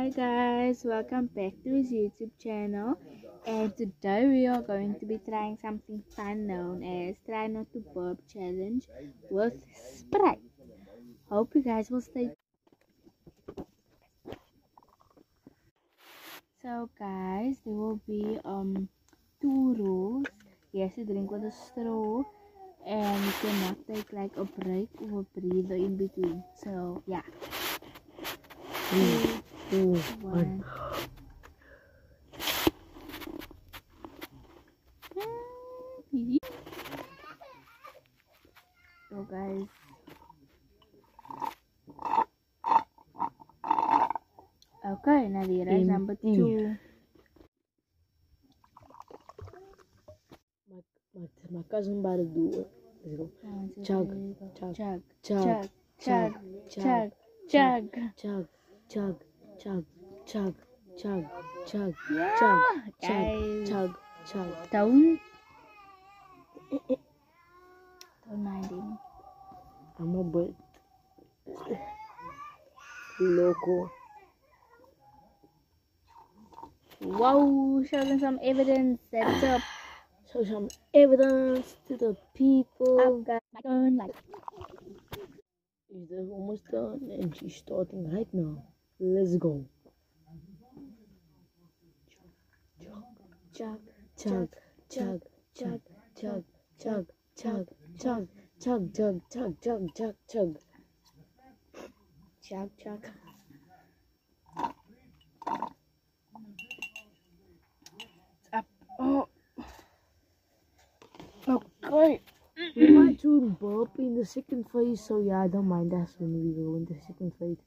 Hi guys, welcome back to his YouTube channel, and today we are going to be trying something fun known as try not to burp challenge with Sprite. Hope you guys will stay. So guys, there will be two rules. You have to drink with a straw and you cannot take like a break or a breather in between. So yeah. 3, 2, 1. So guys, okay, Nadira is number 2. My cousin about to do it. Let's go. Chug, chug, chug, chug, chug, chug, chug, chug, chug, chug, chug, chug, chug, chug, chug, chug. Don't mind him. I'm a bit loco. Wow, show them some evidence. That's up. Show some evidence to the people. I've got my turn. Like, She's almost done and she's starting right now. Let's go. chug, Chug, chug, chug, chug, chug, chug, chug, chug, chug, chug, chug, chug, chug. chug, chug. Up. Oh. Okay. We might soon burp in the second phase, so yeah, I don't mind that when we go in the second phase.